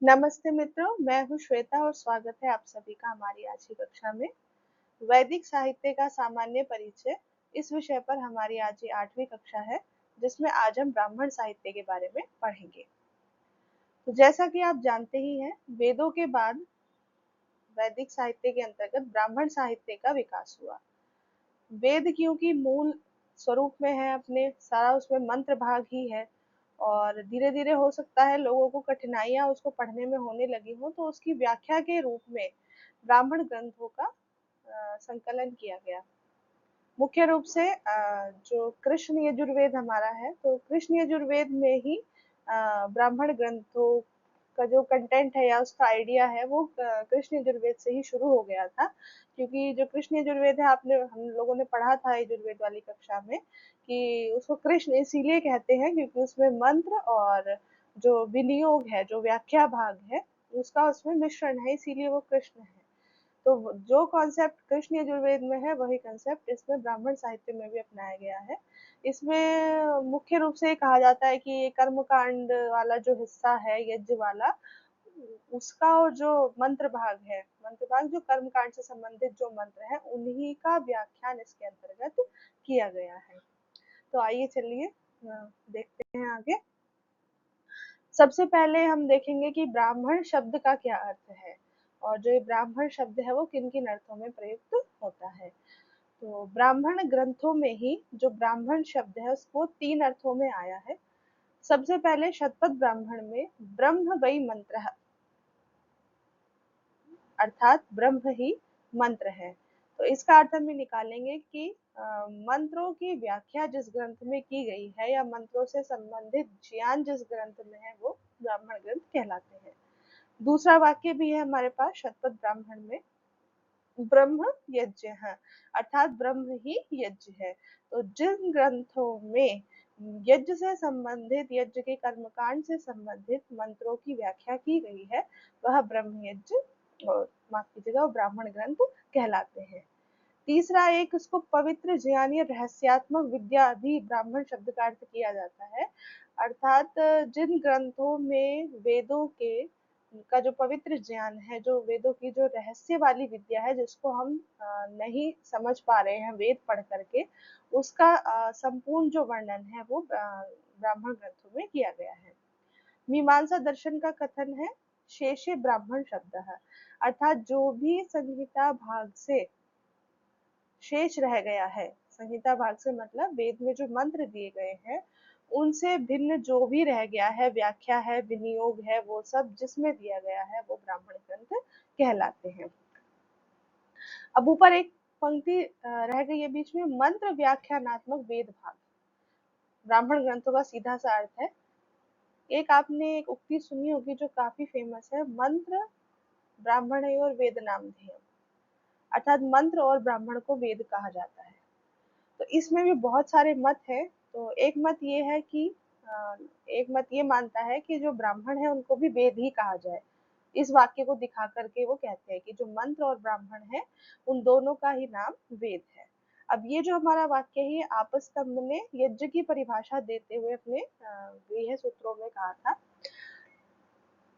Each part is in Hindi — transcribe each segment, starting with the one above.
नमस्ते मित्रों, मैं हूँ श्वेता और स्वागत है आप सभी का हमारी आज की कक्षा में। वैदिक साहित्य का सामान्य परिचय इस विषय पर हमारी आज ये 8वीं कक्षा है, जिसमें आज हम ब्राह्मण साहित्य के बारे में पढ़ेंगे। तो जैसा कि आप जानते ही हैं, वेदों के बाद वैदिक साहित्य के अंतर्गत ब्राह्मण साहित्य का विकास हुआ। वेद क्योंकि मूल स्वरूप में है अपने, सारा उसमें मंत्र भाग ही है और धीरे धीरे हो सकता है लोगों को कठिनाइयां उसको पढ़ने में होने लगी हो, तो उसकी व्याख्या के रूप में ब्राह्मण ग्रंथों का संकलन किया गया। मुख्य रूप से जो कृष्ण यजुर्वेद हमारा है, तो कृष्ण यजुर्वेद में ही ब्राह्मण ग्रंथों का जो कंटेंट है या उसका आइडिया है वो कृष्ण यजुर्वेद से ही शुरू हो गया था। क्योंकि जो कृष्ण यजुर्वेद है, आपने हम लोगों ने पढ़ा था यजुर्वेद वाली कक्षा में कि उसको कृष्ण इसीलिए कहते हैं क्योंकि उसमें मंत्र और जो विनियोग है, जो व्याख्या भाग है, उसका उसमें मिश्रण है, इसीलिए वो कृष्ण है। तो जो कॉन्सेप्ट कृष्ण यजुर्वेद में है वही कॉन्सेप्ट इसमें ब्राह्मण साहित्य में भी अपनाया गया है। इसमें मुख्य रूप से कहा जाता है कि ये कर्मकांड वाला जो हिस्सा है, यज्ञ वाला, उसका और जो मंत्र भाग है, मंत्र भाग जो कर्मकांड से संबंधित जो मंत्र है, उन्हीं का व्याख्यान इसके अंतर्गत किया गया है। तो आइए चलिए देखते हैं आगे। सबसे पहले हम देखेंगे कि ब्राह्मण शब्द का क्या अर्थ है और जो ब्राह्मण शब्द है वो किन किन अर्थों में प्रयुक्त होता है। तो ब्राह्मण ग्रंथों में ही जो ब्राह्मण शब्द है उसको 3 अर्थों में आया है। सबसे पहले शतपथ ब्राह्मण में ब्रह्म वै मंत्र, अर्थात ब्रह्म ही मंत्र है। तो इसका अर्थ हम निकालेंगे कि मंत्रों की व्याख्या जिस ग्रंथ में की गई है या मंत्रों से संबंधित ज्ञान जिस ग्रंथ में है वो ब्राह्मण ग्रंथ कहलाते हैं। दूसरा वाक्य भी है हमारे पास शतपथ ब्राह्मण में, ब्रह्म यज्ञ है, अर्थात ब्रह्म ही यज्ञ है। तो जिन ग्रंथों में यज्ञ से संबंधित, यज्ञ के कर्मकांड से संबंधित मंत्रों की व्याख्या की गई है वह ब्रह्म यज्ञ, माफ कीजिएगा, ब्राह्मण ग्रंथ कहलाते हैं। तीसरा एक उसको पवित्र ज्ञान या रहस्यात्मक विद्या भी ब्राह्मण शब्द का अर्थ किया जाता है, अर्थात जिन ग्रंथों में वेदों के का जो पवित्र ज्ञान है, जो वेदों की जो रहस्य वाली विद्या है जिसको हम नहीं समझ पा रहे हैं वेद पढ़ करके, उसका संपूर्ण जो वर्णन है वो ब्राह्मण ग्रंथों में किया गया है। मीमांसा दर्शन का कथन है शेषे ब्राह्मण शब्द है, अर्थात जो भी संहिता भाग से शेष रह गया है, संहिता भाग से मतलब वेद में जो मंत्र दिए गए हैं उनसे भिन्न जो भी रह गया है, व्याख्या है, विनियोग है, वो सब जिसमें दिया गया है वो ब्राह्मण ग्रंथ कहलाते हैं। अब ऊपर एक पंक्ति रह गई है बीच में, मंत्र व्याख्यानात्मक वेद भाग ब्राह्मण ग्रंथों का सीधा सा अर्थ है। एक आपने एक उक्ति सुनी होगी जो काफी फेमस है, मंत्र ब्राह्मण और वेद नाम ध्येय, अर्थात मंत्र और ब्राह्मण को वेद कहा जाता है। तो इसमें भी बहुत सारे मत हैं। तो एक मत ये है कि एक मत ये मानता है कि जो ब्राह्मण है उनको भी वेद ही कहा जाए। इस वाक्य को दिखा करके वो कहते हैं कि जो मंत्र और ब्राह्मण है उन दोनों का ही नाम वेद है। अब ये जो हमारा वाक्य है आपस्तंभ ने यज्ञ की परिभाषा देते हुए अपने गृह सूत्रों में कहा था।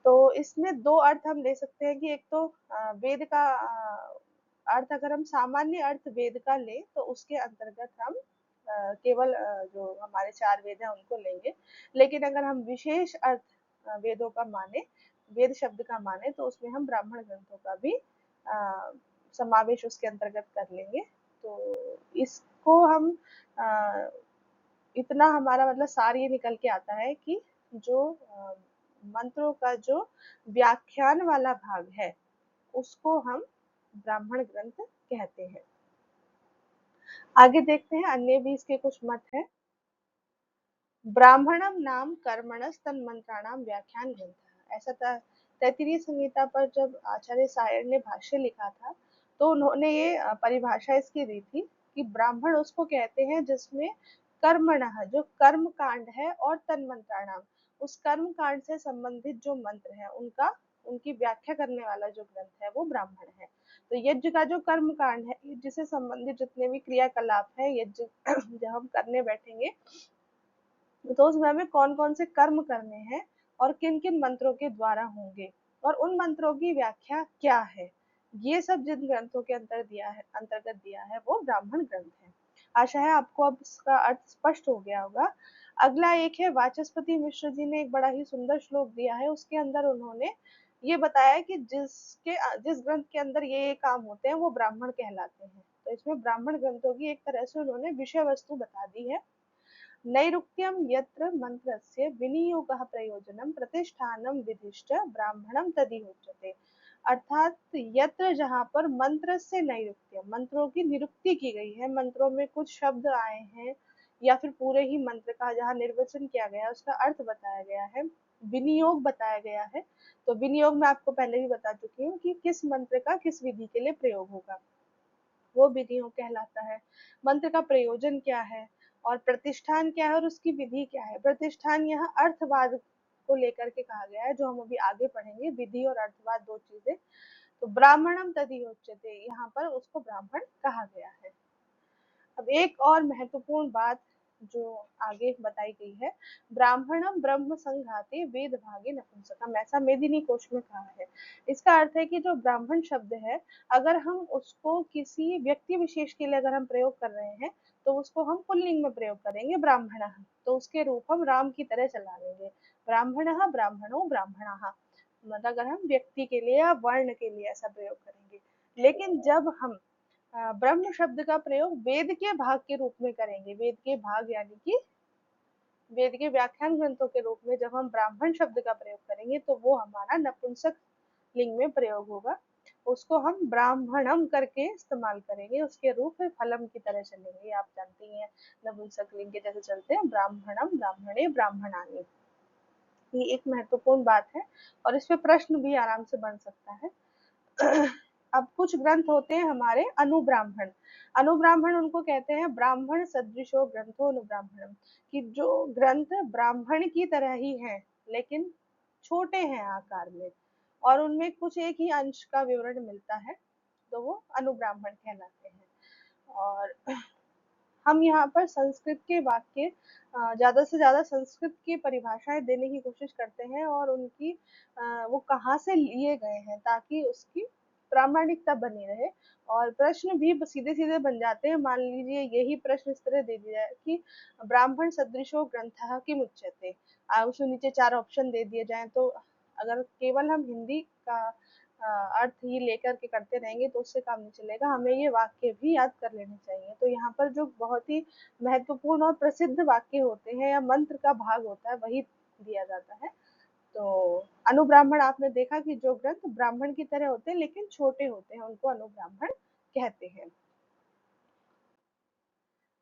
तो इसमें दो अर्थ हम ले सकते हैं कि एक तो वेद का अर्थ, अगर हम सामान्य अर्थ वेद का लें तो उसके अंतर्गत हम केवल जो हमारे 4 वेद हैं उनको लेंगे। लेकिन अगर हम विशेष अर्थ वेदों का माने, वेद शब्द का माने, तो उसमें हम ब्राह्मण ग्रंथों का भी समावेश उसके अंतर्गत कर लेंगे। तो इसको हम इतना हमारा मतलब सार ये निकल के आता है कि जो मंत्रों का जो व्याख्यान वाला भाग है उसको हम ब्राह्मण ग्रंथ कहते हैं। आगे देखते हैं, अन्य भी इसके कुछ मत है। ब्राह्मणम नाम कर्मणस तन्मंत्राणाम व्याख्यान ग्रंथ, ऐसा था। तैत्तिरीय संहिता पर जब आचार्य सायर ने भाष्य लिखा था तो उन्होंने ये परिभाषा इसकी दी थी कि ब्राह्मण उसको कहते हैं जिसमें कर्मणः जो कर्म कांड है और तन्मंत्राणाम उस कर्म कांड से संबंधित जो मंत्र है उनका, उनकी व्याख्या करने वाला जो ग्रंथ है वो ब्राह्मण है। तो यज्ञ का जो कर्म कांड है, यज्ञ से संबंधित जितने भी क्रियाकलाप है, यज्ञ जब हम करने बैठेंगे तो उसमें हमें कौन कौन से कर्म करने हैं और किन किन मंत्रों के द्वारा होंगे और उन मंत्रों की व्याख्या क्या है, ये सब जिन ग्रंथों के अंतर्गत दिया है वो ब्राह्मण ग्रंथ है। आशा है आपको अब इसका अर्थ स्पष्ट हो गया होगा। अगला एक है वाचस्पति मिश्र जी ने एक बड़ा ही सुंदर श्लोक दिया है, उसके अंदर उन्होंने ये बताया कि जिस ग्रंथ के अंदर ये काम होते हैं वो ब्राह्मण कहलाते हैं। तो इसमें ब्राह्मण ग्रंथों की एक तरह से उन्होंने विषय वस्तु बता दी है। नैरुक्त्यं यत्र मन्त्रस्य विनियोगः प्रयोजनं प्रतिष्ठानं विधिश्च ब्राह्मणं तदिहोच्यते। अर्थात यत्र जहाँ पर मंत्र से नैरुक्य मंत्रों की निरुक्ति की गई है, मंत्रों में कुछ शब्द आए हैं या फिर पूरे ही मंत्र का जहाँ निर्वचन किया गया है उसका अर्थ बताया गया है, विनियोग बताया गया है। तो विनियोग मैं आपको पहले ही बता चुकी हूँ कि किस मंत्र का किस विधि के लिए प्रयोग होगा, वो विधियों कहलाता है। मंत्र का प्रयोजन क्या है और प्रतिष्ठान क्या है और उसकी विधि क्या है। प्रतिष्ठान यहाँ अर्थवाद को लेकर के कहा गया है, जो हम अभी आगे पढ़ेंगे, विधि और अर्थवाद दो चीजें। तो ब्राह्मणम तदिहोच्यते, यहाँ पर उसको ब्राह्मण कहा गया है। अब एक और महत्वपूर्ण बात जो आगे बताई गई है, ब्राह्मणम ब्रह्म संघाते वेद भागे नपुंसकम, ऐसा मेदिनी कोश में कहा है। इसका अर्थ है कि जो ब्राह्मण शब्द है, अगर हम उसको किसी व्यक्ति विशेष के लिए अगर हम प्रयोग कर रहे हैं तो उसको हम पुल्लिंग में प्रयोग करेंगे ब्राह्मण, तो उसके रूप हम राम की तरह चला लेंगे, ब्राह्मण ब्राह्मणो ब्राह्मणा। मतलब अगर हम व्यक्ति के लिए या वर्ण के लिए ऐसा प्रयोग करेंगे। लेकिन जब हम ब्रह्म शब्द का प्रयोग वेद के भाग के रूप में करेंगे, वेद के भाग यानी कि वेद के व्याख्यान ग्रंथों के रूप में जब हम ब्राह्मण शब्द का प्रयोग करेंगे तो वो हमारा नपुंसक लिंग में प्रयोग होगा, उसको हम ब्राह्मणम करके इस्तेमाल करेंगे, उसके रूप में फलम की तरह चलेंगे। आप जानते ही हैं नपुंसक लिंग के जैसे चलते हैं, ब्राह्मणम ब्राह्मणे ब्राह्मणानि। ये एक महत्वपूर्ण बात है और इस पे प्रश्न भी आराम से बन सकता है। अब कुछ ग्रंथ होते हैं हमारे अनुब्राह्मण। अनुब्राह्मण उनको कहते हैं ब्राह्मण सदृशो ग्रंथो अनुब्राह्मणम, कि जो ग्रंथ ब्राह्मण की तरह ही हैं लेकिन छोटे हैं आकार में और उनमें कुछ एक ही अंश का विवरण मिलता है, तो वो अनुब्राह्मण कहलाते हैं। और हम यहाँ पर संस्कृत के वाक्य ज़्यादा से ज़्यादा संस्कृत की परिभाषाएं देने की कोशिश करते हैं और उनकी वो कहाँ से लिए गए हैं ताकि उसकी प्रामाणिकता बनी रहे। और प्रश्न भी सीधे सीधे बन जाते हैं। मान लीजिए यही प्रश्न इस तरह दे दिया है कि ब्राह्मण सदृशो ग्रंथः किम उच्यते, उसमें नीचे 4 ऑप्शन दे दिए जाएं, तो अगर केवल हम हिंदी का अर्थ ही लेकर के करते रहेंगे तो उससे काम नहीं चलेगा, हमें ये वाक्य भी याद कर लेने चाहिए। तो यहाँ पर जो बहुत ही महत्वपूर्ण और प्रसिद्ध वाक्य होते हैं या मंत्र का भाग होता है वही दिया जाता है। तो अनुब्राह्मण आपने देखा कि जो ग्रंथ ब्राह्मण की तरह होते हैं लेकिन छोटे होते हैं उनको अनुब्राह्मण कहते हैं।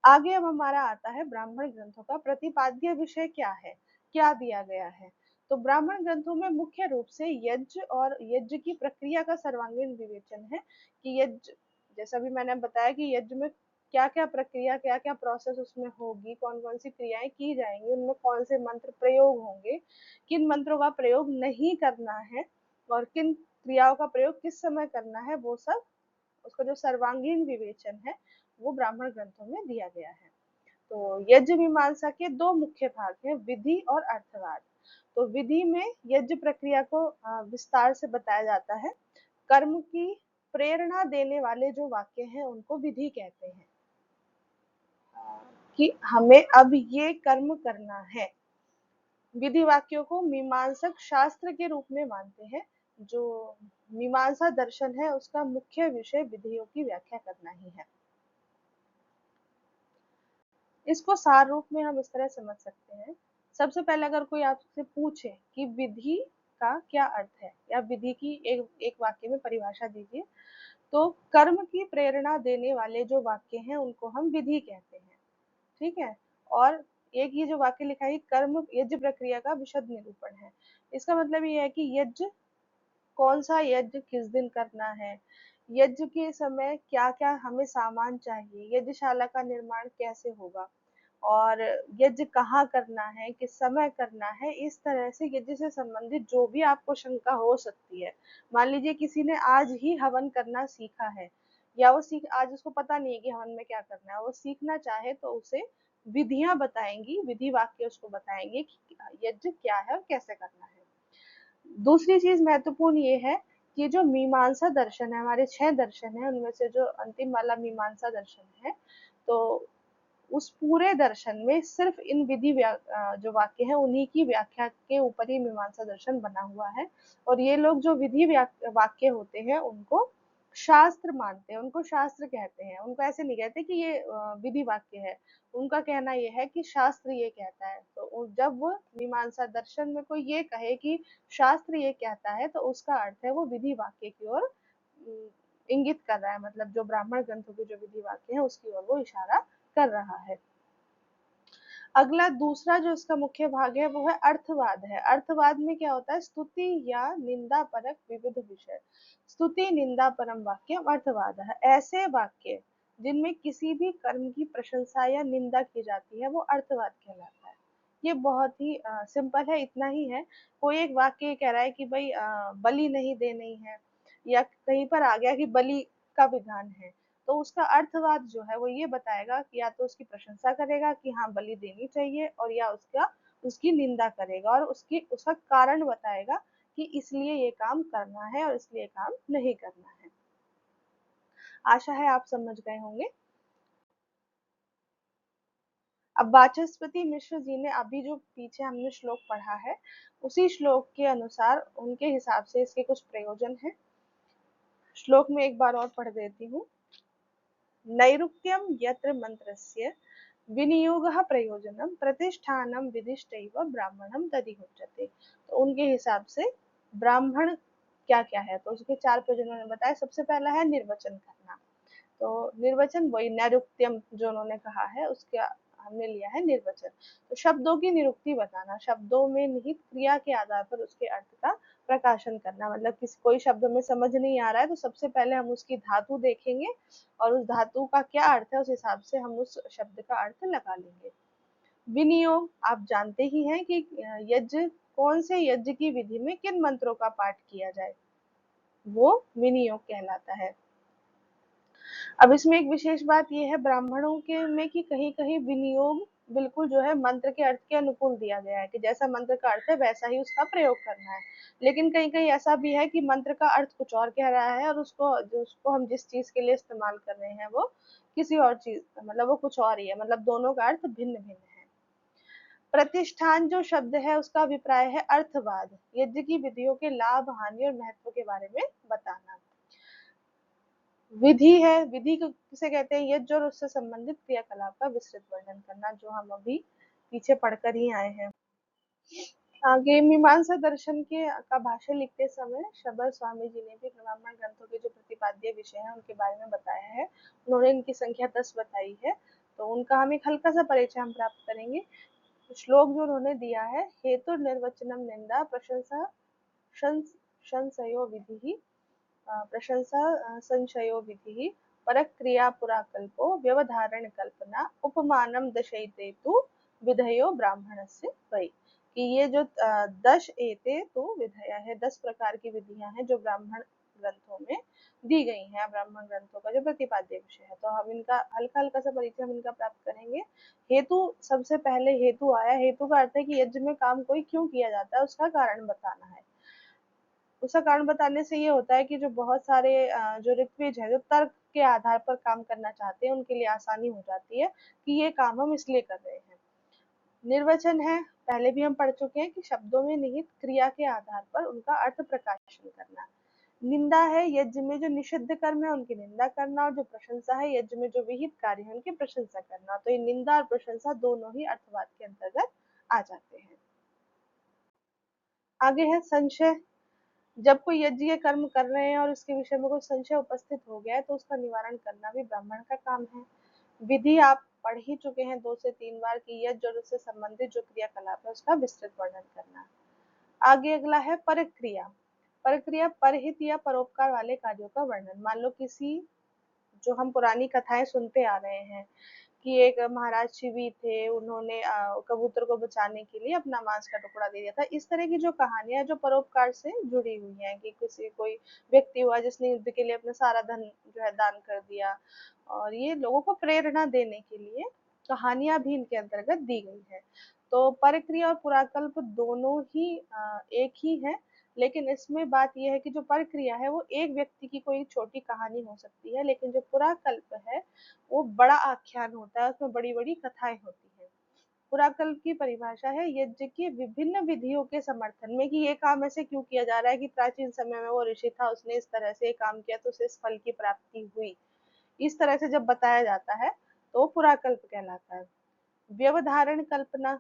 आगे अब हमारा आता है ब्राह्मण ग्रंथों का प्रतिपाद्य विषय क्या है, क्या दिया गया है। तो ब्राह्मण ग्रंथों में मुख्य रूप से यज्ञ और यज्ञ की प्रक्रिया का सर्वांगीण विवेचन है कि यज्ञ, जैसा भी मैंने बताया कि यज्ञ में क्या क्या प्रक्रिया, क्या क्या प्रोसेस उसमें होगी, कौन कौन सी क्रियाएं की जाएंगी, उनमें कौन से मंत्र प्रयोग होंगे, किन मंत्रों का प्रयोग नहीं करना है और किन क्रियाओं का प्रयोग किस समय करना है, वो सब उसका जो सर्वांगीण विवेचन है वो ब्राह्मण ग्रंथों में दिया गया है। तो यज्ञ मीमांसा के दो मुख्य भाग हैं, विधि और अर्थवाद। तो विधि में यज्ञ प्रक्रिया को विस्तार से बताया जाता है। कर्म की प्रेरणा देने वाले जो वाक्य हैं उनको विधि कहते हैं, कि हमें अब ये कर्म करना है। विधि वाक्यों को मीमांसक शास्त्र के रूप में मानते हैं। जो मीमांसा दर्शन है उसका मुख्य विषय विधियों की व्याख्या करना ही है। इसको सार रूप में हम इस तरह समझ सकते हैं। सबसे पहले अगर कोई आपसे पूछे कि विधि का क्या अर्थ है या विधि की एक वाक्य में परिभाषा दीजिए, तो कर्म की प्रेरणा देने वाले जो वाक्य हैं उनको हम विधि कहते हैं। ठीक है। और एक ये जो वाक्य लिखा है, कर्म यज्ञ प्रक्रिया का विशद निरूपण है। इसका मतलब ये है कि यज्ञ, कौन सा यज्ञ किस दिन करना है, यज्ञ के समय क्या क्या हमें सामान चाहिए, यज्ञशाला का निर्माण कैसे होगा और यज्ञ कहाँ करना है, किस समय करना है, इस तरह से यज्ञ से संबंधित जो भी आपको शंका हो सकती है। मान लीजिए किसी ने आज ही हवन करना सीखा है या वो सीख आज उसको पता नहीं है कि हवन में क्या करना है, वो सीखना चाहे तो उसे विधियां बताएंगी, विधि वाक्य उसको बताएंगे कि यज्ञ क्या है और कैसे करना है। दूसरी चीज महत्वपूर्ण ये है कि जो मीमांसा दर्शन है, हमारे 6 दर्शन है, उनमें से जो अंतिम वाला मीमांसा दर्शन है, तो उस पूरे दर्शन में सिर्फ इन जो वाक्य है उन्हीं की व्याख्या के ऊपर ही मीमांसा दर्शन बना हुआ है। और ये लोग जो विधि वाक्य होते हैं उनको शास्त्र मानते हैं, उनको शास्त्र कहते हैं, उनको ऐसे नहीं कहते कि ये विधि वाक्य है। उनका कहना ये है कि शास्त्र ये कहता है। तो जब वो मीमांसा दर्शन में कोई ये कहे कि शास्त्र ये कहता है, तो उसका अर्थ है वो विधि वाक्य की ओर इंगित कर रहा है, मतलब जो ब्राह्मण ग्रंथों के जो विधि वाक्य है उसकी ओर वो इशारा कर रहा है। अगला दूसरा जो इसका मुख्य भाग है वो है अर्थवाद है। अर्थवाद में क्या होता है, स्तुति या निंदा परक विविध विषय। स्तुति, निंदा, परम वाक्य, अर्थवाद है। ऐसे वाक्य जिनमें किसी भी कर्म की प्रशंसा या निंदा की जाती है वो अर्थवाद कहलाता है। ये बहुत ही सिंपल है, इतना ही है। कोई एक वाक्य कह रहा है कि भाई बलि नहीं देनी है, या कहीं पर आ गया कि बलि का विधान है, तो उसका अर्थवाद जो है वो ये बताएगा कि या तो उसकी प्रशंसा करेगा कि हाँ बलि देनी चाहिए, और या उसकी निंदा करेगा और उसका कारण बताएगा कि इसलिए ये काम करना है और इसलिए काम नहीं करना है। आशा है आप समझ गए होंगे। अब वाचस्पति मिश्र जी ने अभी जो पीछे हमने श्लोक पढ़ा है, उसी श्लोक के अनुसार उनके हिसाब से इसके कुछ प्रयोजन हैं। श्लोक में एक बार और पढ़ देती हूँ। नैरुक्त्यम यत्र मंत्रस्य विनियोगः प्रयोजनम प्रतिष्ठानम विधिष्टैव ब्राह्मणम दधिमुच्यते। तो उनके हिसाब से ब्राह्मण क्या क्या है, तो उसके 4 प्रयोजन उन्होंने बताया। सबसे पहला है निर्वचन करना। तो निर्वचन वही नैरुक्त्यम जो उन्होंने कहा है उसके हमने लिया है निर्वचन। तो शब्दों की निरुक्ति बताना, शब्दों में निहित क्रिया के आधार पर उसके अर्थ का प्रकाशन करना। मतलब किसी कोई शब्द में समझ नहीं आ रहा है तो सबसे पहले हम उसकी धातु देखेंगे और उस धातु का क्या अर्थ है उस हिसाब से हम उस शब्द का अर्थ लगा लेंगे। विनियोग, आप जानते ही हैं कि यज्ञ, कौन से यज्ञ की विधि में किन मंत्रों का पाठ किया जाए, वो विनियोग कहलाता है। अब इसमें एक विशेष बात यह है ब्राह्मणों के में कि कहीं कहीं विनियोग बिल्कुल जो है मंत्र के अर्थ के अनुकूल दिया गया है, कि जैसा मंत्र का अर्थ है वैसा ही उसका प्रयोग करना है। लेकिन कहीं कहीं ऐसा भी है कि मंत्र का अर्थ कुछ और कह रहा है और उसको हम जिस चीज के लिए इस्तेमाल कर रहे हैं वो किसी और चीज, मतलब वो कुछ और ही है, मतलब दोनों का अर्थ भिन्न भिन्न है। प्रतिष्ठान जो शब्द है उसका अभिप्राय है अर्थवाद, यज्ञ की विधियों के लाभ, हानि और महत्व के बारे में बताना। विधि है, विधि किसे कहते हैं, यज्ञ और उससे संबंधित क्रियाकलाप का विस्तृत वर्णन करना, जो हम अभी पीछे पढ़कर ही आए हैं। आगे मीमांसा दर्शन के का भाष्य लिखते समय शबर स्वामी जी ने भी ब्राह्मण ग्रंथों के जो प्रतिपाद्य विषय हैं उनके बारे में बताया है। उन्होंने इनकी संख्या 10 बताई है, तो उनका हम एक हल्का सा परिचय हम प्राप्त करेंगे। श्लोक जो उन्होंने दिया है, हेतु निर्वचनम निंदा प्रशंसा संशयो विधि, प्रशंसा संशयो विधि, परक क्रिया पुराकल्पो व्यवधारण कल्पना उपमानम दशैते तु विधयो ब्राह्मणस्य वै। कि ये जो 10 एते तो विधया है, 10 प्रकार की विधियां हैं जो ब्राह्मण ग्रंथों में दी गई हैं, ब्राह्मण ग्रंथों का जो प्रतिपाद्य विषय है। तो हम इनका हल्का हल्का सा परिचय हम इनका प्राप्त करेंगे। हेतु, सबसे पहले हेतु आया। हेतु का अर्थ है कि यज्ञ में काम कोई क्यों किया जाता है उसका कारण बताना है। उसका कारण बताने से ये होता है कि जो बहुत सारे जो ऋत्विज है जो तर्क के आधार पर काम करना चाहते हैं उनके लिए आसानी हो जाती है कि ये काम हम इसलिए कर रहे हैं। निर्वचन है, पहले भी हम पढ़ चुके हैं कि शब्दों में निहित क्रिया के आधार पर उनका अर्थ प्रकाशन करना। निंदा है, यज्ञ में जो निषिद्ध कर्म है उनकी निंदा करना, और जो प्रशंसा है यज्ञ में जो विहित कार्य है उनकी प्रशंसा करना। तो ये निंदा और प्रशंसा दोनों ही अर्थवाद के अंतर्गत आ जाते हैं। आगे है संशय। जब कोई यज्ञ कर्म कर रहे हैं और उसके विषय में कोई संशय उपस्थित हो गया है तो उसका निवारण करना भी ब्राह्मण का काम है। विधि आप पढ़ ही चुके हैं 2 से 3 बार की, यज्ञ और उससे संबंधित जो क्रियाकलाप है उसका विस्तृत वर्णन करना। आगे अगला है परक्रिया। परक्रिया परहित या परोपकार वाले कार्यों का वर्णन। मान लो किसी, जो हम पुरानी कथाएं सुनते आ रहे हैं कि एक महाराज शिवी थे, उन्होंने कबूतर को बचाने के लिए अपना मांस का टुकड़ा दे दिया था। इस तरह की जो कहानियां जो परोपकार से जुड़ी हुई हैं, कि किसी कोई व्यक्ति हुआ जिसने युद्ध के लिए अपना सारा धन जो है दान कर दिया, और ये लोगों को प्रेरणा देने के लिए कहानियां भी इनके अंतर्गत दी गई है। तो परक्रिया और पुराकल्प दोनों ही एक ही है, लेकिन इसमें बात यह है कि जो परक्रिया है वो एक व्यक्ति की कोई छोटी कहानी हो सकती है, लेकिन जो पुराकल्प है वो बड़ा आख्यान होता है, उसमें बड़ी बड़ी कथाएं होती है। पुराकल्प की परिभाषा है यज्ञ की विभिन्न विधियों के समर्थन में, कि ये काम ऐसे क्यों किया जा रहा है, कि प्राचीन समय में वो ऋषि था, उसने इस तरह से काम किया तो उसे इस फल की प्राप्ति हुई, इस तरह से जब बताया जाता है तो वो पुराकल्प कहलाता है। व्यवधारण कल्पना,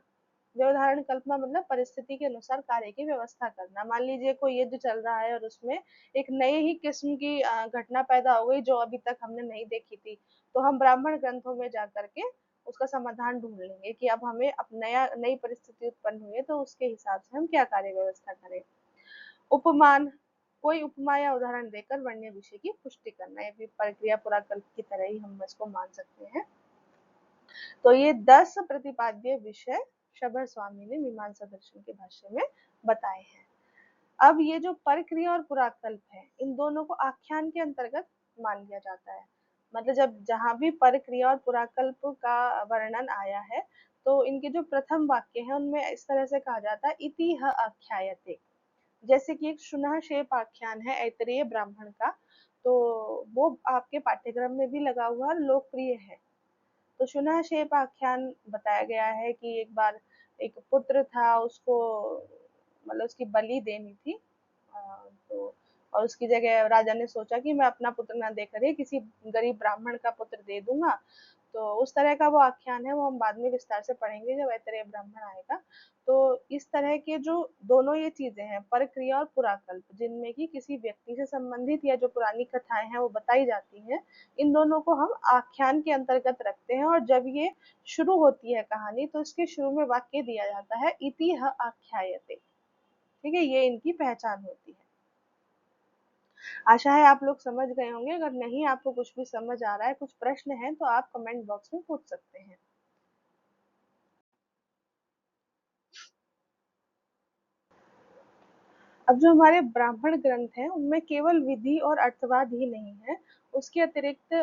व्यवधारण कल्पना मतलब परिस्थिति के अनुसार कार्य की व्यवस्था करना। मान लीजिए कोई युद्ध चल रहा है और उसमें एक नई ही किस्म की घटना पैदा हो गई जो अभी तक हमने नहीं देखी थी, तो हम ब्राह्मण ग्रंथों में जा करके उसका समाधान ढूंढ लेंगे कि अब हमें अब नई परिस्थिति उत्पन्न हुई है तो उसके हिसाब से हम क्या कार्य व्यवस्था करें। उपमान, कोई उपमा या उदाहरण देकर वर्ण्य विषय की पुष्टि करना, ये भी प्रक्रिया पुराकल्प की तरह ही हम इसको मान सकते हैं। तो ये 10 प्रतिपाद्य विषय शबर स्वामी ने मीमांसा दर्शन के भाष्य में बताए हैं। अब ये जो परक्रिया और पुराकल्प है, इन दोनों को आख्यान के अंतर्गत मान लिया जाता है। मतलब जब जहां भी परक्रिया और पुराकल्प का वर्णन आया है तो इनके जो प्रथम वाक्य है उनमें इस तरह से कहा जाता है इति ह आख्यायते। जैसे कि एक शुनः शेप आख्यान है ऐतरेय ब्राह्मण का, तो वो आपके पाठ्यक्रम में भी लगा हुआ और लोकप्रिय है। तो शुनः शेप आख्यान बताया गया है कि एक बार एक पुत्र था, उसको मतलब उसकी बलि देनी थी, तो और उसकी जगह राजा ने सोचा कि मैं अपना पुत्र ना देकर ही किसी गरीब ब्राह्मण का पुत्र दे दूंगा। तो उस तरह का वो आख्यान है, वो हम बाद में विस्तार से पढ़ेंगे जब ऐतरेय ब्राह्मण आएगा। तो इस तरह के जो दोनों ये चीजें हैं परक्रिया और पुराकल्प, जिनमें कि किसी व्यक्ति से संबंधित या जो पुरानी कथाएं हैं वो बताई जाती हैं, इन दोनों को हम आख्यान के अंतर्गत रखते हैं। और जब ये शुरू होती है कहानी तो इसके शुरू में वाक्य दिया जाता है इति ह आख्यायते। ठीक है, ये इनकी पहचान होती है। आशा है आप लोग समझ गए होंगे। अगर नहीं आपको कुछ भी समझ आ रहा है, कुछ प्रश्न है, तो आप कमेंट बॉक्स में पूछ सकते हैं। अब जो हमारे ब्राह्मण ग्रंथ हैं उनमें केवल विधि और अर्थवाद ही नहीं है, उसके अतिरिक्त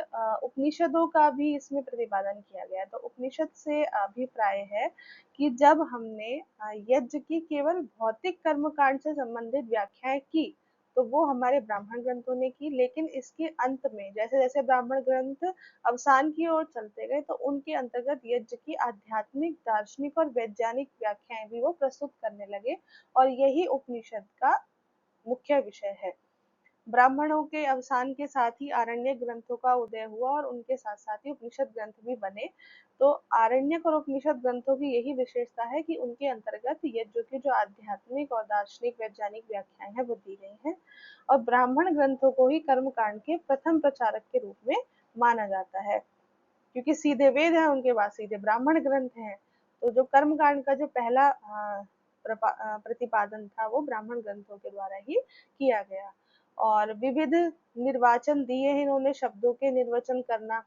उपनिषदों का भी इसमें प्रतिपादन किया गया है। तो उपनिषद से अभिप्राय है कि जब हमने यज्ञ की केवल भौतिक कर्मकांड से संबंधित व्याख्याएं की तो वो हमारे ब्राह्मण ग्रंथों ने की, लेकिन इसके अंत में जैसे जैसे ब्राह्मण ग्रंथ अवसान की ओर चलते गए तो उनके अंतर्गत यज्ञ की आध्यात्मिक, दार्शनिक और वैज्ञानिक व्याख्याएं भी वो प्रस्तुत करने लगे, और यही उपनिषद का मुख्य विषय है। ब्राह्मणों के अवसान के साथ ही आरण्य ग्रंथों का उदय हुआ और उनके साथ साथ ही उपनिषद ग्रंथ भी बने। तो आरण्यक और उपनिषद ग्रंथों की यही विशेषता है कि उनके अंतर्गत यज्ञों की जो आध्यात्मिक और दार्शनिक वैज्ञानिक व्याख्याएं हैं वो दी गई हैं, और ब्राह्मण ग्रंथों को ही कर्मकांड के प्रथम प्रचारक के रूप में माना जाता है, क्योंकि सीधे वेद है उनके पास, सीधे ब्राह्मण ग्रंथ हैं। तो जो कर्मकांड का जो पहला प्रतिपादन था वो ब्राह्मण ग्रंथों के द्वारा ही किया गया। और विविध निर्वाचन दिए हैं इन्होंने, शब्दों के निर्वचन करना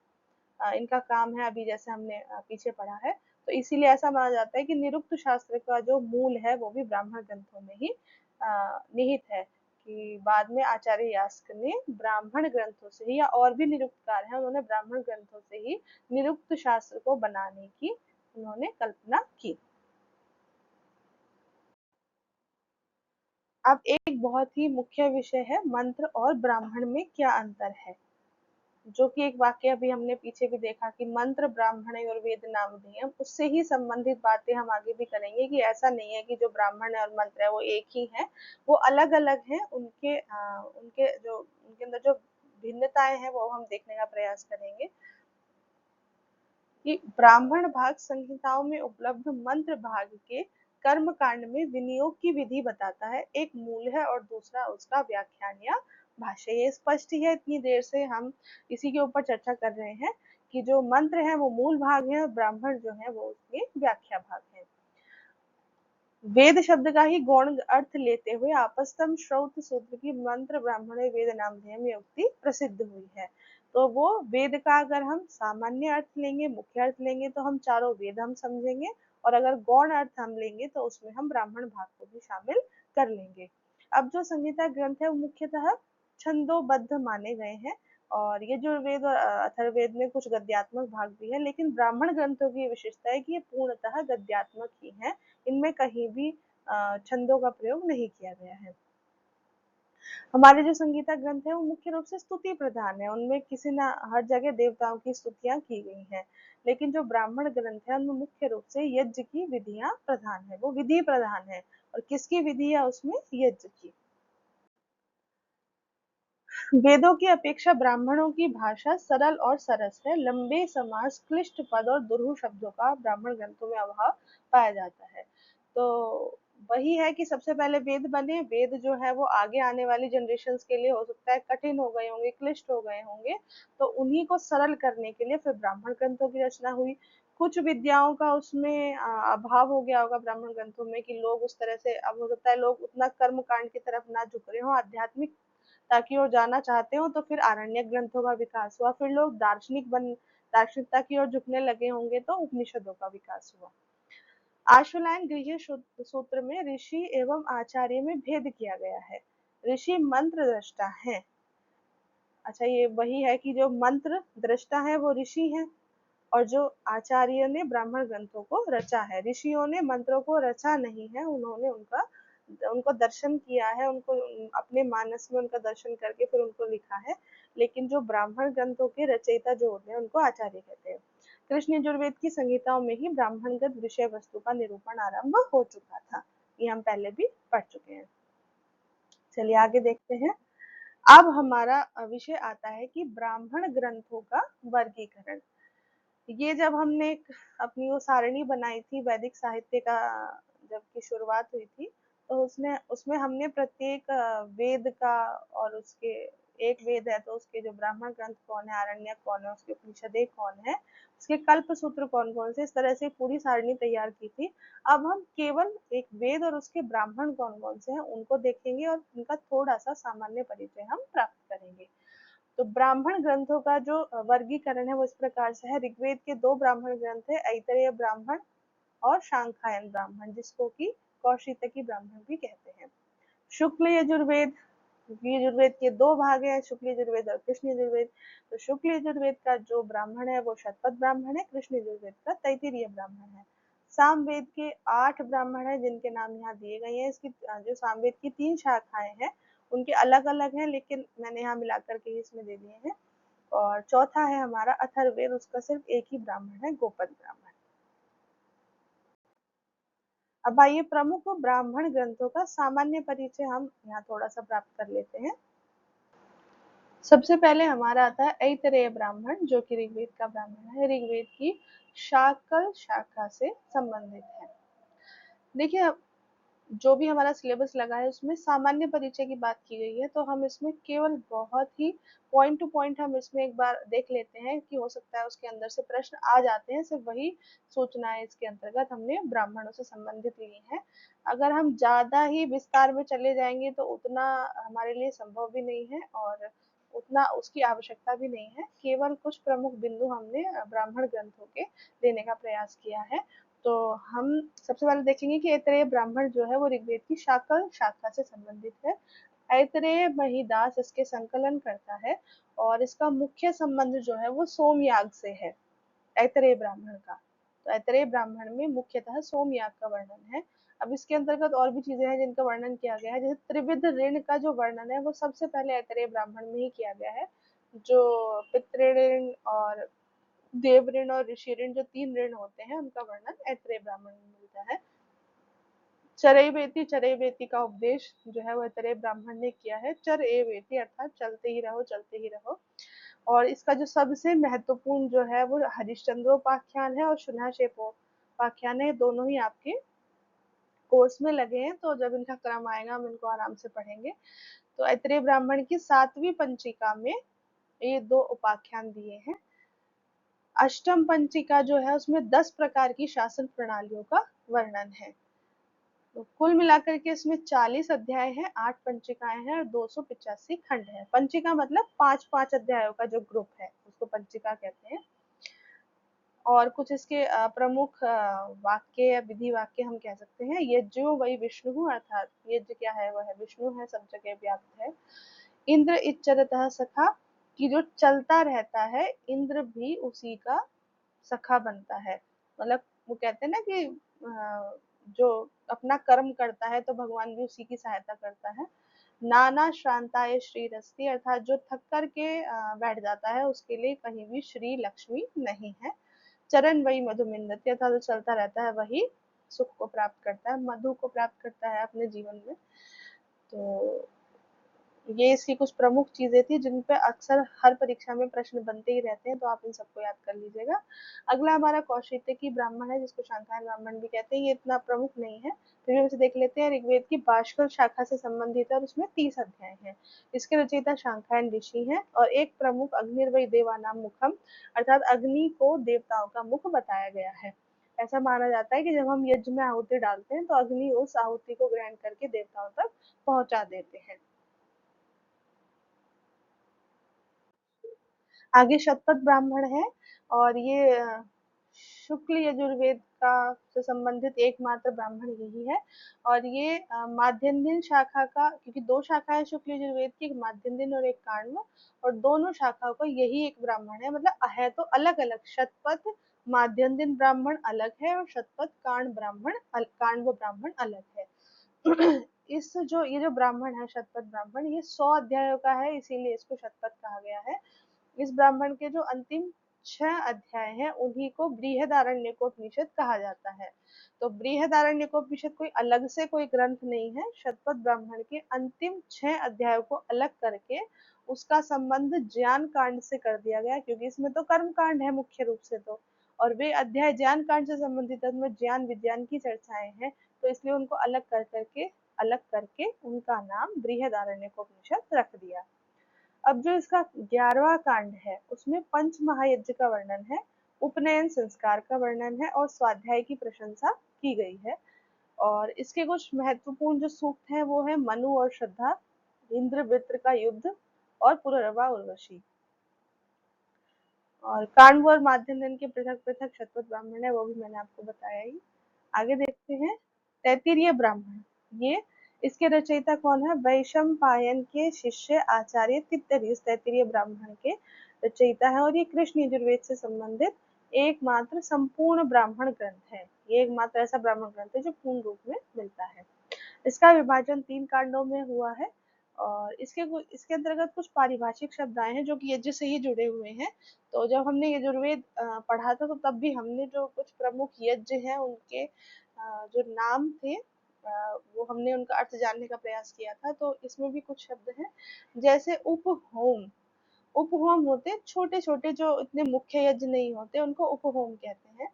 इनका काम है, अभी जैसे हमने पीछे पढ़ा है। तो इसीलिए ऐसा माना जाता है कि निरुक्त शास्त्र का जो मूल है वो भी ब्राह्मण ग्रंथों में ही निहित है, कि बाद में आचार्य यास्क ने ब्राह्मण ग्रंथों से ही, या और भी निरुक्तकार हैं उन्होंने ब्राह्मण ग्रंथों से ही निरुक्त शास्त्र को बनाने की उन्होंने कल्पना की। अब एक बहुत ही मुख्य विषय है मंत्र और ब्राह्मण में क्या अंतर है, जो कि एक वाक्य अभी हमने पीछे भी देखा कि मंत्र ब्राह्मण और वेद नाम नियम, उससे ही संबंधित बातें हम आगे भी करेंगे कि ऐसा नहीं है कि जो ब्राह्मण है और मंत्र है वो एक ही है, वो अलग अलग हैं। उनके अंदर जो भिन्नताएं हैं वो हम देखने का प्रयास करेंगे। कि ब्राह्मण भाग संहिताओं में उपलब्ध मंत्र भाग के कर्म कांड में विनियोग की विधि बताता है, एक मूल है और दूसरा उसका व्याख्यान या भाष्य। ये स्पष्ट है, इतनी देर से हम इसी के ऊपर चर्चा कर रहे हैं कि जो मंत्र है वो मूल भाग है और ब्राह्मण जो है वो उसके व्याख्या भाग है। वेद शब्द का ही गौण अर्थ लेते हुए आपस्तम श्रौत सूत्र की मंत्र ब्राह्मण वेद नाम में उक्ति प्रसिद्ध हुई है। तो वो वेद का अगर हम सामान्य अर्थ लेंगे, मुख्य अर्थ लेंगे तो हम चारों वेद हम समझेंगे, और अगर गौण अर्थ हम लेंगे तो उसमें हम ब्राह्मण भाग को भी शामिल कर लेंगे। अब जो संहिता ग्रंथ है वो मुख्यतः छंदोबद्ध माने गए हैं, और यजुर्वेद और अथर्ववेद में कुछ गद्यात्मक भाग भी है, लेकिन ब्राह्मण ग्रंथों की विशेषता है कि ये पूर्णतः गद्यात्मक ही है। इनमें कहीं भी छंदों का प्रयोग नहीं किया गया है। हमारे जो संगीता ग्रंथ है वो मुख्य रूप से स्तुति प्रधान है, उनमें किसी न हर जगह देवताओं की स्तुतियां की गई हैं। लेकिन जो ब्राह्मण ग्रंथ है उनमें मुख्य रूप से यज्ञ की विधियां प्रधान है, वो विधि प्रधान है। और किसकी विधि है उसमें? यज्ञ की। वेदों की अपेक्षा ब्राह्मणों की भाषा सरल और सरस है। लंबे समास, क्लिष्ट पद और दुरूह शब्दों का ब्राह्मण ग्रंथों में अभाव पाया जाता है। तो वही है कि सबसे पहले वेद बने, वेद जो है वो आगे आने वाली जनरेशन्स के लिए हो सकता है कठिन हो गए होंगे, क्लिष्ट हो गए होंगे, तो उन्हीं को सरल करने के लिए फिर ब्राह्मण ग्रंथों की रचना हुई। कुछ विद्याओं का उसमें अभाव हो गया होगा ब्राह्मण ग्रंथों में, कि लोग उस तरह से, अब हो सकता है लोग उतना कर्म कांड की तरफ ना झुक रहे हो, आध्यात्मिक ताकि ओर जाना चाहते हो, तो फिर आरण्यक ग्रंथों का विकास हुआ। फिर लोग दार्शनिकता की ओर झुकने लगे होंगे, तो उपनिषदों का विकास हुआ। आशुलायन गृह्य सूत्र में ऋषि एवं आचार्य में भेद किया गया है। ऋषि मंत्र दृष्टा है। अच्छा, ये वही है कि जो मंत्र दृष्टा है वो ऋषि है, और जो आचार्य ने ब्राह्मण ग्रंथों को रचा है। ऋषियों ने मंत्रों को रचा नहीं है, उन्होंने उनको दर्शन किया है, उनको अपने मानस में उनका दर्शन करके फिर उनको लिखा है। लेकिन जो ब्राह्मण ग्रंथों के रचयिता जो होते हैं उनको आचार्य कहते हैं। कृष्ण यजुर्वेद की संहिताओं में ही ब्राह्मणगत विषय वस्तु का निरूपण आरंभ हो चुका था। ये हम पहले भी पढ़ चुके हैं। चलिए आगे देखते हैं। अब हमारा विषय आता है कि ब्राह्मण ग्रंथों का वर्गीकरण। ये जब हमने अपनी वो सारणी बनाई थी वैदिक साहित्य का, जब की शुरुआत हुई थी, तो उसने उसमें हमने प्रत्येक वेद का, और उसके एक वेद है तो उसके जो ब्राह्मण ग्रंथ कौन है, आरण्यक कौन है, उसके उपनिषदें कौन है, उसके कल्प सूत्र कौन कौन से, इस तरह से पूरी सारणी तैयार की थी। अब हम केवल एक वेद और उसके ब्राह्मण कौन कौन से हैं उनको देखेंगे, और उनका थोड़ा सा सामान्य परिचय हम प्राप्त करेंगे। तो ब्राह्मण ग्रंथों का जो वर्गीकरण है वो इस प्रकार से है। ऋग्वेद के दो ब्राह्मण ग्रंथ है, ऐतरेय ब्राह्मण और शांखायन ब्राह्मण, जिसको कि कौशितकी ब्राह्मण भी कहते हैं। शुक्ल यजुर्वेद, यजुर्वेद के दो भाग है, शुक्ल यजुर्वेद और कृष्ण यजुर्वेद। तो शुक्ल यजुर्वेद का जो ब्राह्मण है वो शतपथ ब्राह्मण है, कृष्ण यजुर्वेद का तैत्तिरीय ब्राह्मण है। सामवेद के 8 ब्राह्मण है जिनके नाम यहाँ दिए गए हैं। इसकी जो सामवेद की 3 शाखाएं हैं उनके अलग अलग हैं, लेकिन मैंने यहाँ मिलाकर के इसमें दे दिए हैं। और चौथा है हमारा अथर्ववेद, उसका सिर्फ एक ही ब्राह्मण है, गोपद ब्राह्मण। अब आइए प्रमुख ब्राह्मण ग्रंथों का सामान्य परिचय हम यहाँ थोड़ा सा प्राप्त कर लेते हैं। सबसे पहले हमारा आता है ऐतरेय ब्राह्मण, जो कि ऋग्वेद का ब्राह्मण है, ऋग्वेद की शाकल शाखा से संबंधित है। देखिए, जो भी हमारा सिलेबस लगा है उसमें सामान्य परिचय की बात की गई है, तो हम इसमें केवल बहुत ही पॉइंट टू पॉइंट हम इसमें एक बार देख लेते हैं, कि हो सकता है उसके अंदर से प्रश्न आ जाते हैं। सिर्फ वही सूचनाएं इसके अंतर्गत हमने ब्राह्मणों से संबंधित ली हैं। अगर हम ज्यादा ही विस्तार में चले जाएंगे तो उतना हमारे लिए संभव भी नहीं है, और उतना उसकी आवश्यकता भी नहीं है। केवल कुछ प्रमुख बिंदु हमने ब्राह्मण ग्रंथों के देने का प्रयास किया है। तो हम सबसे पहले देखेंगे कि ऐतरेय ब्राह्मण जो है वो ऋग्वेद की शाकल शाखा से संबंधित है। ऐतरेय महिदास इसके संकलन करता है, और इसका मुख्य संबंध जो है वो सोमयाग से है, ऐतरेय ब्राह्मण का। तो ऐतरेय ब्राह्मण में मुख्यतः सोमयाग का वर्णन है। अब इसके अंतर्गत और भी चीजें हैं जिनका वर्णन किया गया है, जैसे त्रिविध ऋण का जो वर्णन है वो सबसे पहले ऐतरेय ब्राह्मण में ही किया गया है। जो पितृऋण और देव ऋण और ऋषि ऋण, जो 3 ऋण होते हैं, उनका वर्णन ऐतरेय ब्राह्मण में मिलता है। चरैवेति का उपदेश जो है वो ऐतरेय ब्राह्मण ने किया है। चरएवेति अर्थात चलते ही रहो, चलते ही रहो। और इसका जो सबसे महत्वपूर्ण जो है वो हरिश्चंद्रोपाख्यान है और शुनहक्षेपोपाख्यान है। दोनों ही आपके कोर्स में लगे हैं, तो जब इनका क्रम आएगा हम इनको आराम से पढ़ेंगे। तो ऐतरेय ब्राह्मण की 7वीं पंचिका में ये 2 उपाख्यान दिए हैं। अष्टम पंचिका जो है उसमें 10 प्रकार की शासन प्रणालियों का वर्णन है। तो कुल मिलाकर के इसमें 40 अध्याय हैं, 8 पंचिकाएं हैं और 285 खंड है। पंचिका मतलब 5-5 अध्यायों का जो ग्रुप है उसको पंचिका कहते हैं। और कुछ इसके प्रमुख वाक्य या विधि वाक्य हम कह सकते हैं। यज्ञो वही विष्णु, अर्थात यज्ञ क्या है, वह विष्णु है, सब जगह व्याप्त है। इंद्र इच्चरतः सखा, कि जो चलता रहता है इंद्र भी उसी का सखा बनता है। मतलब वो कहते हैं ना कि जो अपना कर्म करता है तो भगवान भी उसी की सहायता करता है। नाना श्रांताय श्री रस्ती, अर्थात जो थक कर के बैठ जाता है उसके लिए कहीं भी श्री लक्ष्मी नहीं है। चरण वही मधुमिंदति, अर्थात जो चलता रहता है वही सुख को प्राप्त करता है, मधु को प्राप्त करता है अपने जीवन में। तो ये इसकी कुछ प्रमुख चीजें थी जिन पे अक्सर हर परीक्षा में प्रश्न बनते ही रहते हैं, तो आप इन सबको याद कर लीजिएगा। अगला हमारा कौशिकी ब्राह्मण है, जिसको शांखायन ब्राह्मण भी कहते हैं। ये इतना प्रमुख नहीं है, फिर हम इसे देख लेते हैं। ऋग्वेद की बाष्कल शाखा से संबंधित है और उसमें 30 अध्याय हैं। इसके रचयिता शांखायन ऋषि हैं और एक प्रमुख अग्निर्वय देवानाम मुखम, अर्थात अग्नि को देवताओं का मुख बताया गया है। ऐसा माना जाता है कि जब हम यज्ञ में आहुति डालते हैं तो अग्नि उस आहुति को ग्रहण करके देवताओं तक पहुंचा देते हैं। आगे शतपथ ब्राह्मण है और ये शुक्ल यजुर्वेद का से संबंधित एकमात्र ब्राह्मण यही है। और ये माध्यन्दिन शाखा का, क्योंकि दो शाखा है शुक्ल यजुर्वेद की, एक माध्यन्दिन और एक काण्व, और दोनों शाखाओं का यही एक ब्राह्मण है। मतलब है तो अलग अलग, शतपथ माध्यन्दिन ब्राह्मण अलग है और शतपथ काण्व ब्राह्मण अलग है। इस जो ये जो ब्राह्मण है शतपथ ब्राह्मण, ये 100 अध्यायों का है, इसीलिए इसको शतपथ कहा गया है। इस ब्राह्मण के जो अंतिम 6 अध्याय हैं उन्हीं को बृहदारण्यकोपनिषद कहा जाता है। तो बृहदारण्यकोपनिषद कोई अलग से कोई ग्रंथ नहीं है, शतपथ ब्राह्मण के अंतिम 6 अध्यायों को अलग करके उसका संबंध ज्ञान कांड से कर दिया गया, क्योंकि इसमें तो कर्म कांड है मुख्य रूप से, तो और वे अध्याय ज्ञान कांड से संबंधित है, उसमें ज्ञान विज्ञान की चर्चाएं हैं, तो इसलिए उनको अलग करके उनका नाम बृहदारण्यकोपनिषद रख दिया। अब जो इसका 11वां कांड है उसमें पंच महायज्ञ का वर्णन है, उपनयन संस्कार का वर्णन है और स्वाध्याय की प्रशंसा की गई है। और इसके कुछ महत्वपूर्ण जो सूक्त हैं वो है मनु और श्रद्धा, इंद्र वृत्र का युद्ध और पुररवा उर्वशी। और कांड और माध्यम के पृथक पृथक शतपथ ब्राह्मण है, वो भी मैंने आपको बताया ही। आगे देखते हैं तैत्तिरीय ब्राह्मण। ये इसके रचयिता कौन है? वैशंपायन के शिष्य आचार्य तित्तरीय तैत्तिरीय ब्राह्मण के रचयिता है और ये कृष्ण यजुर्वेद से संबंधित एकमात्र संपूर्ण ब्राह्मण ग्रंथ है। ये एकमात्र ऐसा ब्राह्मण ग्रंथ है जो पूर्ण रूप में मिलता है। इसका विभाजन 3 कांडों में हुआ है और इसके अंतर्गत कुछ पारिभाषिक शब्द आए हैं जो कि यज्ञ से ही जुड़े हुए हैं। तो जब हमने यजुर्वेद पढ़ा था तो तब भी हमने जो कुछ प्रमुख यज्ञ हैं उनके जो नाम थे वो हमने उनका अर्थ जानने का प्रयास किया था। तो इसमें भी कुछ शब्द हैं, जैसे उपहोम। उपहोम होते छोटे छोटे जो इतने मुख्य यज्ञ नहीं होते, उनको उपहोम कहते हैं।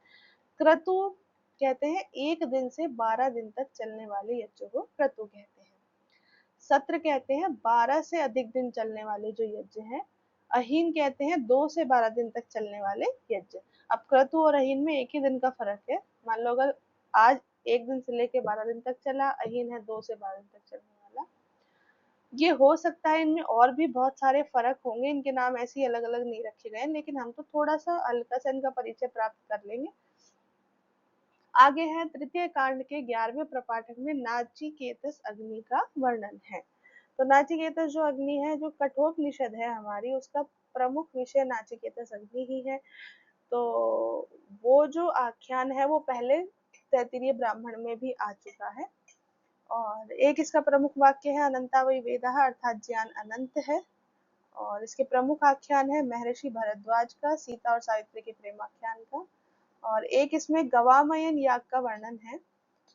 क्रतु कहते हैं 1 दिन से 12 दिन तक चलने वाले यज्ञ को क्रतु कहते हैं। सत्र कहते हैं 12 से अधिक दिन चलने वाले जो यज्ञ हैं। अहीन कहते हैं 2 से 12 दिन तक चलने वाले यज्ञ। अब क्रतु और अहीन में एक ही दिन का फर्क है। मान लो अगर आज 1 दिन से लेके 12 दिन तक चला, अहीन है 2 से 12 दिन तक चलने वाला। ये हो सकता है इनमें और भी बहुत सारे फर्क होंगे, इनके नाम ऐसे ही अलग अलग नहीं रखे गए, लेकिन हम तो थोड़ा सा हल्का सा इनका परिचय प्राप्त कर लेंगे। आगे है तृतीय कांड के 11वें प्रपाठक में नाचिकेतस अग्नि का वर्णन है। तो नाचिकेतस जो अग्नि है, जो कठोपनिषद है हमारी, उसका प्रमुख विषय नाचिकेतस अग्नि ही है। तो वो जो आख्यान है वो पहले तैत्तिरीय ब्राह्मण में भी आ चुका है। और एक इसका प्रमुख वाक्य है अनंता वै वेदः, अर्थात ज्ञान अनंत है। और इसके प्रमुख आख्यान है महर्षि भरद्वाज का सीता और सावित्री के प्रेमाख्यान का। और एक इसमें गवामयन याग का वर्णन है।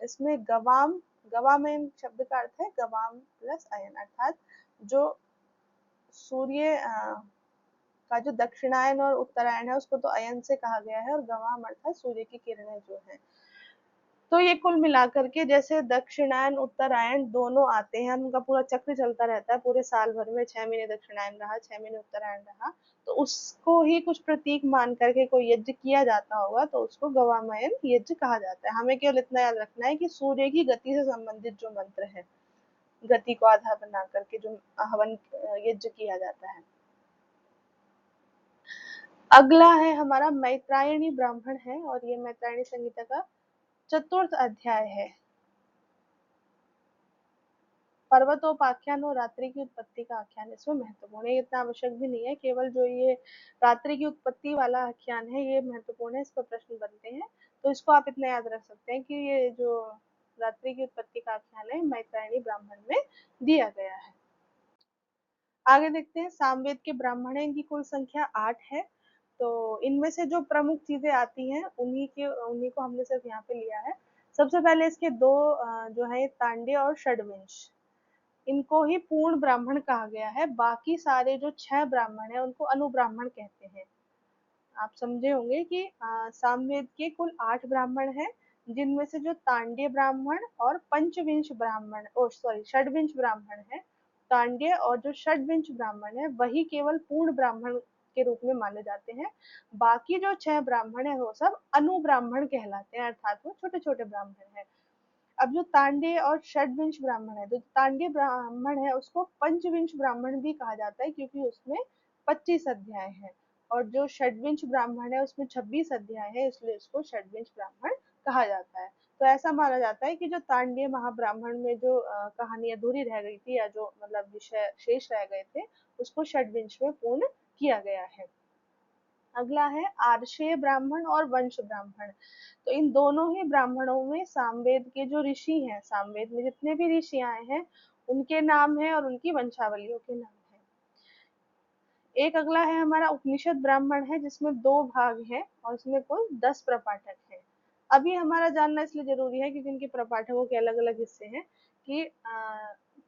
इसमें गवामयन शब्द का अर्थ है गवाम प्लस अयन, अर्थात जो सूर्य का जो दक्षिणायन और उत्तरायण है उसको तो अयन से कहा गया है, और गवाम अर्थात सूर्य की किरणें जो है। तो ये कुल मिलाकर के जैसे दक्षिणायन उत्तरायण दोनों आते हैं, उनका पूरा चक्र चलता रहता है पूरे साल भर में, 6 महीने दक्षिणायन रहा, 6 महीने उत्तरायण रहा, तो उसको ही कुछ प्रतीक मान करके कोई यज्ञ किया जाता होगा, तो उसको गवामयन यज्ञ कहा जाता है। हमें केवल इतना याद रखना है कि सूर्य की गति से संबंधित जो मंत्र है, गति को आधार बना करके जो हवन यज्ञ किया जाता है। अगला है हमारा मैत्रायणी ब्राह्मण है और ये मैत्रायणी संहिता का 4th अध्याय है। पर्वतोपाख्यान और रात्रि की उत्पत्ति का आख्यान इसमें महत्वपूर्ण है। इतना आवश्यक भी नहीं है, केवल जो ये रात्रि की उत्पत्ति वाला आख्यान है ये महत्वपूर्ण है, इस पर प्रश्न बनते हैं। तो इसको आप इतना याद रख सकते हैं कि ये जो रात्रि की उत्पत्ति का आख्यान है मैत्रेयणी ब्राह्मण में दिया गया है। आगे देखते हैं, सामवेद के ब्राह्मण है, इनकी कुल संख्या 8 है। तो इनमें से जो प्रमुख चीजें आती हैं उन्हीं को हमने सिर्फ यहाँ पे लिया है। सबसे पहले इसके दो जो है तांड्य और षड्विंश, इनको ही पूर्ण ब्राह्मण कहा गया है। बाकी सारे जो 6 ब्राह्मण है उनको अनुब्राह्मण कहते हैं। आप समझे होंगे कि सामवेद के कुल 8 ब्राह्मण हैं, जिनमें से जो तांड्य ब्राह्मण और पंचविंश ब्राह्मण षड्विंश ब्राह्मण है, तांड्य और जो षड्विंश ब्राह्मण है वही केवल पूर्ण ब्राह्मण के रूप में माने जाते हैं। बाकी जो 6 ब्राह्मण है वो सब अनुब्राह्मण कहलाते हैं, अर्थात वो छोटे छोटे ब्राह्मण है। अब जो तांड्य और षड्विंश ब्राह्मण है, तो तांड्य ब्राह्मण है उसको पंचविंश ब्राह्मण भी कहा जाता है, क्योंकि उसमें 25 अध्याय है। और जो षड्विंश ब्राह्मण है उसमें 26 अध्याय है, इसलिए उसको षड्विंश ब्राह्मण कहा जाता है। तो ऐसा माना जाता है कि जो तांड्य महाब्राह्मण में जो कहानी अधूरी रह गई थी, या जो मतलब विषय शेष रह गए थे, उसको षड्विंश में पूर्ण किया गया है। अगला है आर्षेय ब्राह्मण और वंश ब्राह्मण। तो इन दोनों ही ब्राह्मणों में सामवेद के जो ऋषि हैं, सामवेद में जितने भी ऋषि आए हैं उनके नाम है और उनकी वंशावलियों के नाम है। एक अगला है हमारा उपनिषद ब्राह्मण है, जिसमें 2 भाग हैं और इसमें कुल 10 प्रपाठक हैं। अभी हमारा जानना इसलिए जरूरी है क्योंकि इनके प्रपाठकों के अलग अलग हिस्से हैं। कि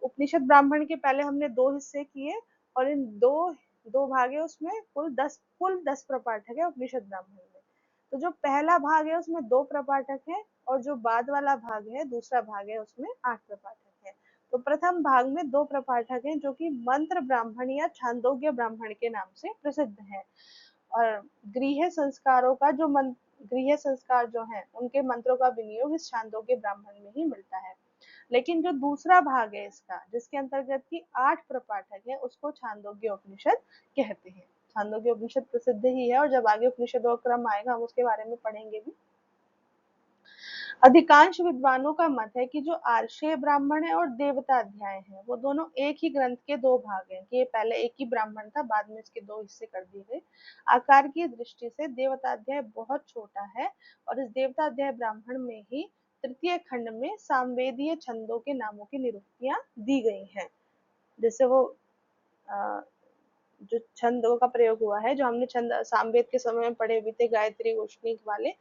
उपनिषद ब्राह्मण के पहले हमने 2 हिस्से किए, और इन दो भाग है उसमें कुल 10 प्रपाठक है उपनिषद ब्राह्मण में। तो जो पहला भाग है उसमें 2 प्रपाठक है, और जो बाद वाला भाग है दूसरा भाग है उसमें 8 प्रपाठक है। तो प्रथम भाग में 2 प्रपाठक हैं जो कि मंत्र ब्राह्मण या छांदोग्य ब्राह्मण के नाम से प्रसिद्ध हैं। और गृह संस्कारों का जो गृह संस्कार जो है उनके मंत्रों का विनियोग इस छांदोग्य ब्राह्मण में ही मिलता है। लेकिन जो दूसरा भाग है इसका, जिसके अंतर्गत की 8 प्रपाठक है, उसको छांदोग्य उपनिषद कहते हैं। छांदोग्य उपनिषद प्रसिद्ध ही है, और जब आगे उपनिषदों का क्रम आएगा हम उसके बारे में पढ़ेंगे भी। अधिकांश विद्वानों का मत है कि जो आर्षेय ब्राह्मण है और देवता अध्याय है वो दोनों एक ही ग्रंथ के 2 भाग हैं, कि ये पहले एक ही ब्राह्मण था, बाद में इसके 2 हिस्से कर दिए गए। आकार की दृष्टि से देवता अध्याय बहुत छोटा है, और इस देवता अध्याय ब्राह्मण में ही तृतीय खंड में सामवेदीय छंदों के नामों की निरुक्तियां दी गई हैं। जैसे वो जो छंदों का प्रयोग हुआ है, जो हमने छंद सामवेद के समय में पढ़े हुए थे, गायत्री उष्णिक वाले,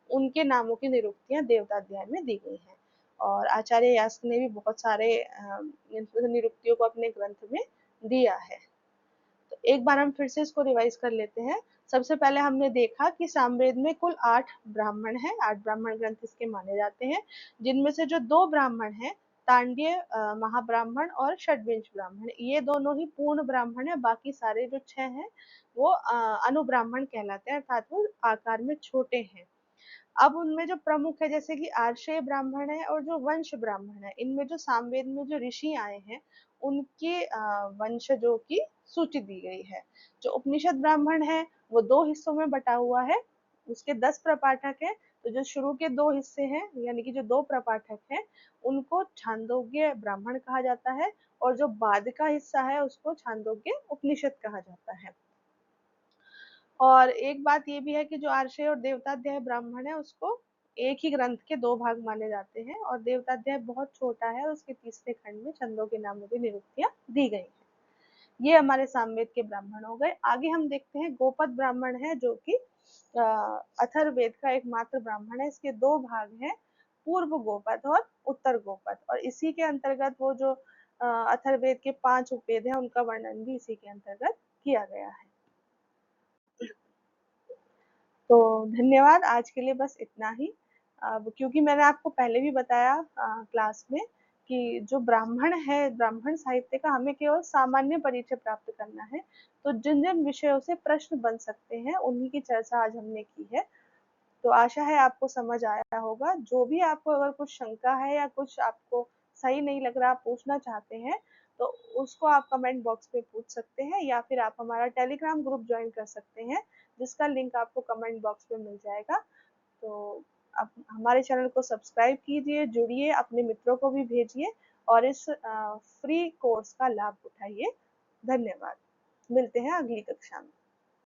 उनके नामों की निरुक्तियां देवता अध्याय में दी गई हैं। और आचार्य यास्क ने भी बहुत सारे निरुक्तियों को अपने ग्रंथ में दिया है। तो एक बार हम फिर से इसको रिवाइज कर लेते हैं। सबसे पहले हमने देखा कि सामवेद में कुल 8 ब्राह्मण हैं, 8 ब्राह्मण ग्रंथ इसके माने जाते हैं, जिनमें से जो 2 ब्राह्मण हैं, तांड्य महाब्राह्मण और षड्विंश ब्राह्मण, ये दोनों ही पूर्ण ब्राह्मण है। बाकी सारे जो 6 हैं वो अनुब्राह्मण कहलाते हैं, अर्थात वो आकार में छोटे हैं। अब उनमें जो प्रमुख है, जैसे कि आर्षेय ब्राह्मण है और जो वंश ब्राह्मण है, इनमें जो सामवेद में जो ऋषि आए हैं उनके वंशजों की सूची दी गई है। जो उपनिषद ब्राह्मण है वो 2 हिस्सों में बटा हुआ है, उसके 10 प्रपाठक है। तो जो शुरू के 2 हिस्से हैं, यानी कि जो 2 प्रपाठक हैं, उनको छांदोग्य ब्राह्मण कहा जाता है, और जो बाद का हिस्सा है उसको छांदोग्य उपनिषद कहा जाता है। और एक बात ये भी है कि जो आर्षेय और देवताध्याय ब्राह्मण है उसको एक ही ग्रंथ के 2 भाग माने जाते हैं, और देवताध्याय बहुत छोटा है और उसके तीसरे खंड में छंदों के नामों की निरुक्तियां दी गई हैं। ये हमारे सामवेद के ब्राह्मण हो गए। आगे हम देखते हैं गोपद ब्राह्मण है, जो कि अथर्ववेद का एकमात्र ब्राह्मण है। इसके 2 भाग हैं, पूर्व गोपद और उत्तर गोपद, और इसी के अंतर्गत वो जो अथर्ववेद के 5 उपवेद हैं उनका वर्णन भी इसी के अंतर्गत किया गया है। तो धन्यवाद, आज के लिए बस इतना ही। अब क्योंकि मैंने आपको पहले भी बताया क्लास में कि जो ब्राह्मण है, ब्राह्मण साहित्य का हमें केवल सामान्य परिचय प्राप्त करना है। तो जिन जिन विषयों से प्रश्न बन सकते हैं उन्हीं की चर्चा आज हमने की है। तो आशा है आपको समझ आया होगा। जो भी आपको अगर कुछ शंका है या कुछ आपको सही नहीं लग रहा, आप पूछना चाहते हैं, तो उसको आप कमेंट बॉक्स पे पूछ सकते हैं, या फिर आप हमारा टेलीग्राम ग्रुप ज्वाइन कर सकते हैं, जिसका लिंक आपको कमेंट बॉक्स पे मिल जाएगा। तो आप हमारे चैनल को सब्सक्राइब कीजिए, जुड़िए, अपने मित्रों को भी भेजिए, और इस फ्री कोर्स का लाभ उठाइए। धन्यवाद। मिलते हैं अगली कक्षा में।